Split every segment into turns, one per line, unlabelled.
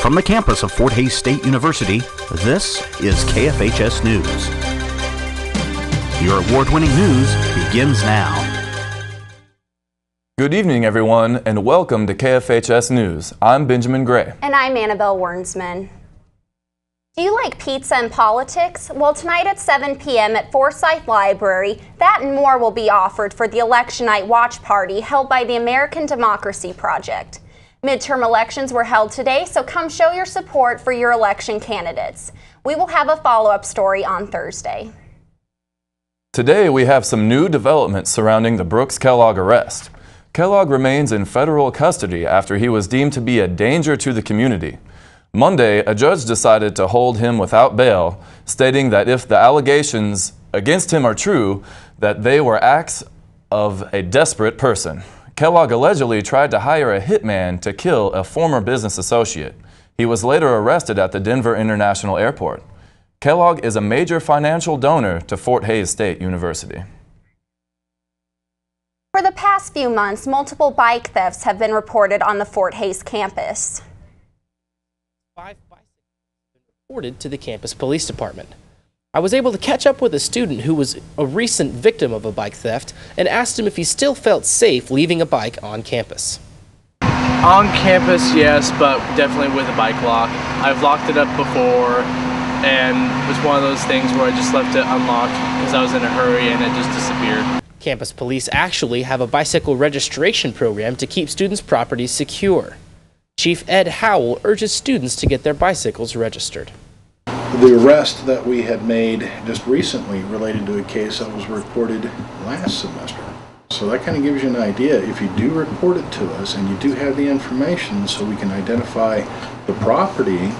From the campus of Fort Hays State University, this is KFHS News. Your award-winning news begins now.
Good evening, everyone, and welcome to KFHS News. I'm Benjamin Gray.
And I'm Annabelle Wernsman. Do you like pizza and politics? Well, tonight at 7 p.m. at Forsyth Library, that and more will be offered for the Election Night Watch Party held by the American Democracy Project. Midterm elections were held today, so come show your support for your election candidates. We will have a follow-up story on Thursday.
Today, we have some new developments surrounding the Brooks Kellogg arrest. Kellogg remains in federal custody after he was deemed to be a danger to the community. Monday, a judge decided to hold him without bail, stating that if the allegations against him are true, that they were acts of a desperate person. Kellogg allegedly tried to hire a hitman to kill a former business associate. He was later arrested at the Denver International Airport. Kellogg is a major financial donor to Fort Hays State University.
For the past few months, multiple bike thefts have been reported on the Fort Hays campus.
5 bicycles have been reported to the campus police department. I was able to catch up with a student who was a recent victim of a bike theft and asked him if he still felt safe leaving a bike on campus.
On campus, yes, but definitely with a bike lock. I've locked it up before, and it was one of those things where I just left it unlocked because I was in a hurry and it just disappeared.
Campus police actually have a bicycle registration program to keep students' properties secure. Chief Ed Howell urges students to get their bicycles registered.
The arrest that we had made just recently related to a case that was reported last semester. So that kind of gives you an idea. If you do report it to us and you do have the information so we can identify the property,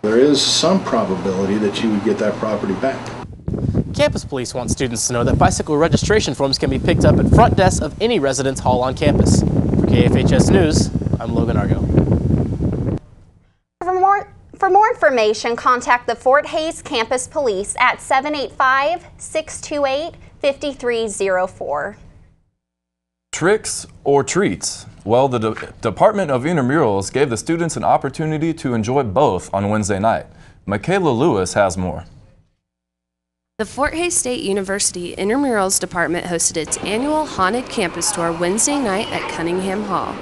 there is some probability that you would get that property back.
Campus police want students to know that bicycle registration forms can be picked up at front desk of any residence hall on campus. For KFHS News, I'm Logan Argo.
For more information, contact the Fort Hays Campus Police at 785-628-5304.
Tricks or treats? Well, the Department of Intramurals gave the students an opportunity to enjoy both on Wednesday night. Michaela Lewis has more.
The Fort Hays State University Intramurals Department hosted its annual Haunted Campus Tour Wednesday night at Cunningham Hall.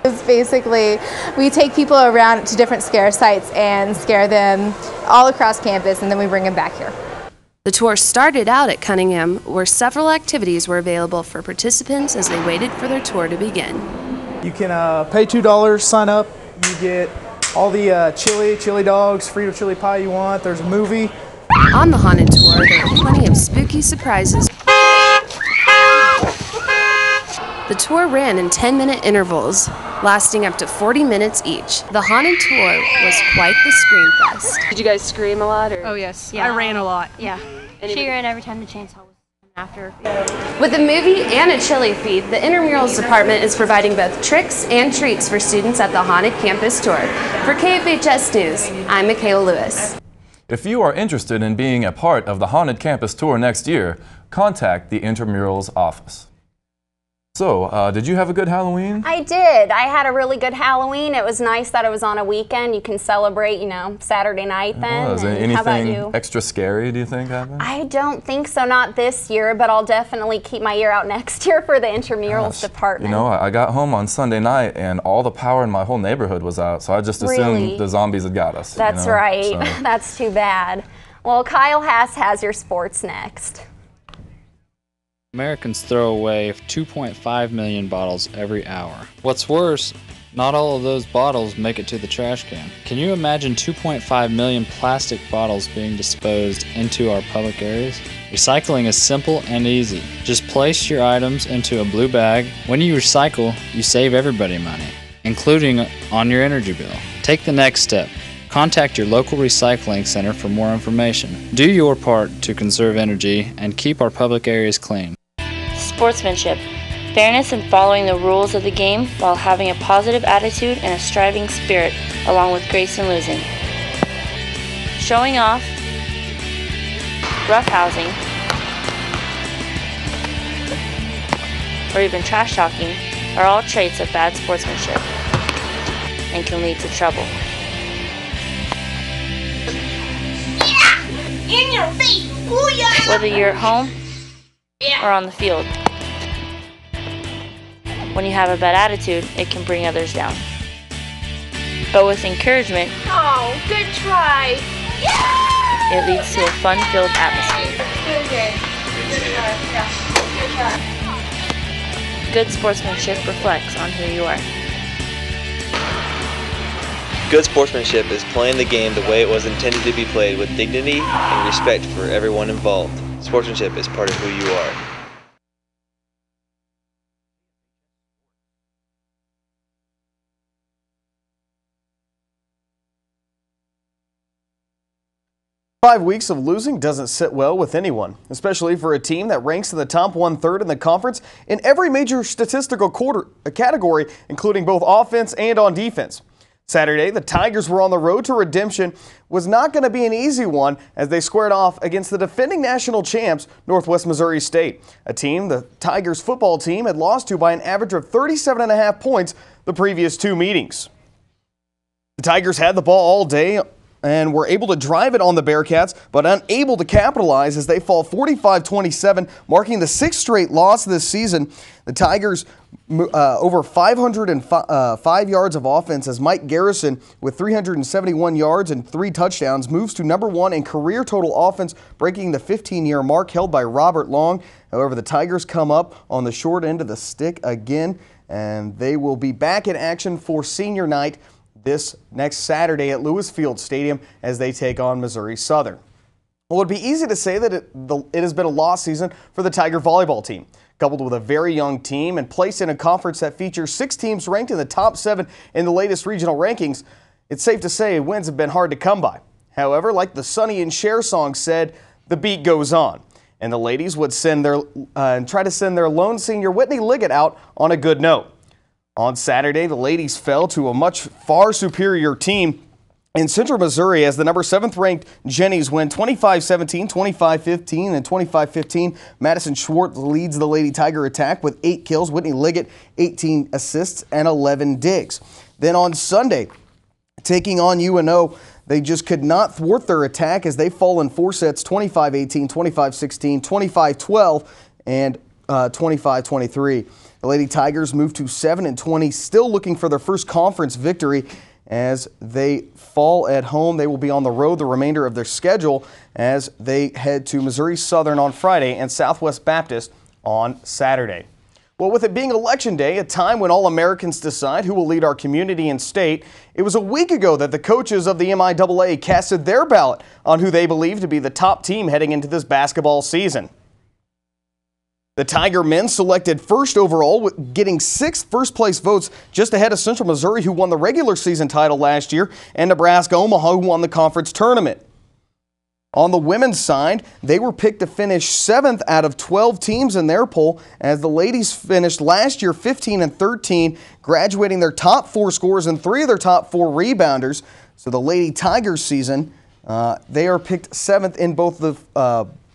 It's basically, we take people around to different scare sites and scare them all across campus, and then we bring them back here.
The tour started out at Cunningham, where several activities were available for participants as they waited for their tour to begin.
You can pay $2, sign up, you get all the chili dogs, Frito chili pie you want, there's a movie.
On the haunted tour, there were plenty of spooky surprises. The tour ran in 10-minute intervals, lasting up to 40 minutes each. The haunted tour was quite the scream fest. Did you guys scream a lot? Or?
Oh yes, yeah. I ran a lot.
Yeah, she ran every time the chainsaw was after.
With a movie and a chili feed, the Intramurals Department is providing both tricks and treats for students at the Haunted Campus Tour. For KFHS News, I'm Michaela Lewis.
If you are interested in being a part of the Haunted Campus Tour next year, contact the Intramurals office. So, did you have a good Halloween?
I did. I had a really good Halloween. It was nice that it was on a weekend. You can celebrate, Saturday night then.
Was anything extra scary, do you think, happened?
I don't think so, not this year, but I'll definitely keep my ear out next year for the Intramurals department.
I got home on Sunday night and all the power in my whole neighborhood was out, so I just assumed the zombies had got us.
That's right. So. That's too bad. Well, Kyle Haas has your sports next.
Americans throw away 2.5 million bottles every hour. What's worse, not all of those bottles make it to the trash can. Can you imagine 2.5 million plastic bottles being disposed into our public areas? Recycling is simple and easy. Just place your items into a blue bag. When you recycle, you save everybody money, including on your energy bill. Take the next step. Contact your local recycling center for more information. Do your part to conserve energy and keep our public areas clean.
Sportsmanship. Fairness in following the rules of the game while having a positive attitude and a striving spirit, along with grace in losing. Showing off, roughhousing, or even trash talking are all traits of bad sportsmanship and can lead to trouble.
In your face! Booyah!
whether you're at home or on the field. When you have a bad attitude, it can bring others down. But with encouragement,
Oh, good try.
it leads to a fun-filled atmosphere. Good sportsmanship reflects on who you are.
Good sportsmanship is playing the game the way it was intended to be played, with dignity and respect for everyone involved. Sportsmanship is part of who you are.
Five weeks of losing doesn't sit well with anyone, especially for a team that ranks in the top 1/3 in the conference in every major statistical category, including both offense and on defense. Saturday, the Tigers were on the road to redemption. Was not going to be an easy one as they squared off against the defending national champs, Northwest Missouri State, a team the Tigers football team had lost to by an average of 37.5 points the previous two meetings. The Tigers had the ball all day and were able to drive it on the Bearcats, but unable to capitalize as they fall 45-27, marking the sixth straight loss this season. The Tigers over 505 yards of offense as Mike Garrison, with 371 yards and 3 touchdowns, moves to number 1 in career total offense, breaking the 15-year mark held by Robert Long. However, the Tigers come up on the short end of the stick again, and they will be back in action for senior night this next Saturday at Lewis Field Stadium as they take on Missouri Southern. Well, it would be easy to say that it has been a lost season for the Tiger volleyball team. Coupled with a very young team and placed in a conference that features 6 teams ranked in the top 7 in the latest regional rankings, it's safe to say wins have been hard to come by. However, like the Sonny and Cher song said, the beat goes on. And the ladies would try to send their lone senior Whitney Liggett out on a good note. On Saturday, the ladies fell to a much far superior team in Central Missouri as the number 7th ranked Jennies win 25-17, 25-15, and 25-15. Madison Schwartz leads the Lady Tiger attack with 8 kills. Whitney Liggett, 18 assists and 11 digs. Then on Sunday, taking on UNO, they just could not thwart their attack as they fall in 4 sets, 25-18, 25-16, 25-12, and 25-23. The Lady Tigers move to 7-20, still looking for their first conference victory as they fall at home. They will be on the road the remainder of their schedule as they head to Missouri Southern on Friday and Southwest Baptist on Saturday. Well, with it being Election Day, a time when all Americans decide who will lead our community and state, it was a week ago that the coaches of the MIAA casted their ballot on who they believe to be the top team heading into this basketball season. The Tiger men selected first overall, getting 6 first-place votes, just ahead of Central Missouri, who won the regular season title last year, and Nebraska-Omaha, who won the conference tournament. On the women's side, they were picked to finish 7th out of 12 teams in their poll, as the ladies finished last year 15-13, graduating their top 4 scorers and 3 of their top 4 rebounders. So the Lady Tigers season, they are picked 7th in both the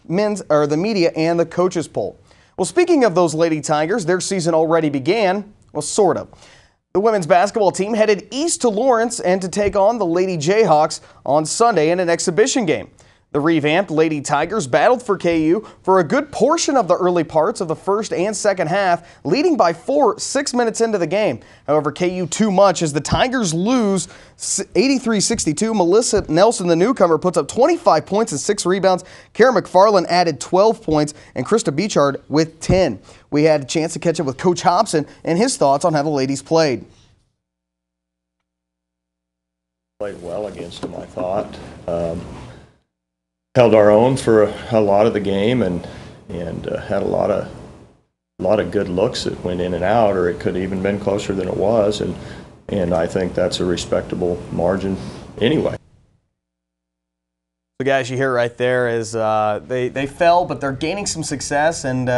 the media and the coaches poll. Well, speaking of those Lady Tigers, their season already began. Well, sort of. The women's basketball team headed east to Lawrence and to take on the Lady Jayhawks on Sunday in an exhibition game. The revamped Lady Tigers battled for KU for a good portion of the early parts of the first and second half, leading by 4 6 minutes into the game. However, KU too much as the Tigers lose 83-62. Melissa Nelson, the newcomer, puts up 25 points and 6 rebounds. Kara McFarland added 12 points and Krista Beechard with 10. We had a chance to catch up with Coach Hobson and his thoughts on how the ladies played.
Played well against them, I thought. Held our own for a lot of the game and had a lot of good looks that went in and out, or it could have even been closer than it was, and I think that's a respectable margin anyway.
The guys you hear right there is they fell, but they're gaining some success, and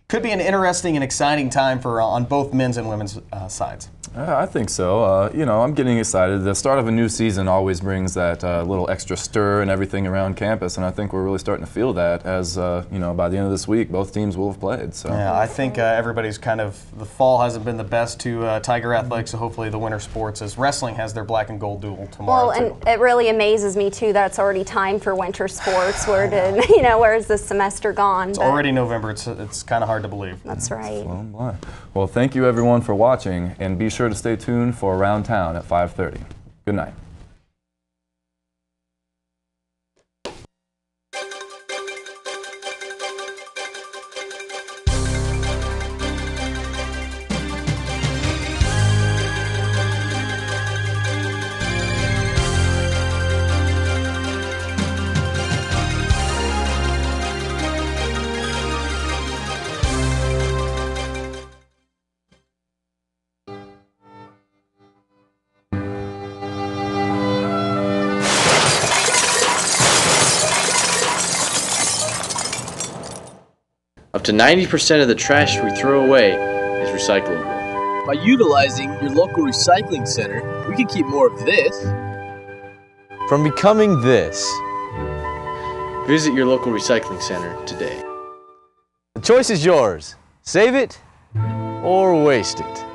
could be an interesting and exciting time for on both men's and women's sides.
I think so. You know, I'm getting excited. The start of a new season always brings that little extra stir and everything around campus, and I think we're really starting to feel that as, you know, by the end of this week, both teams will have played. So.
Yeah, I think everybody's kind of, the fall hasn't been the best to Tiger Athletics, so hopefully the winter sports, as wrestling has their black and gold duel tomorrow.
Well, and it really amazes me, too, that it's already time for winter sports. Where did, you know, where's the semester gone?
It's already November. It's kind of hard to believe.
That's right.
Well, thank you everyone for watching, and be sure to stay tuned for Around Town at 5:30. Good night.
Up to 90% of the trash we throw away is recyclable.
By utilizing your local recycling center, we can keep more of this
from becoming this. Visit your local recycling center today. The choice is yours. Save it or waste it.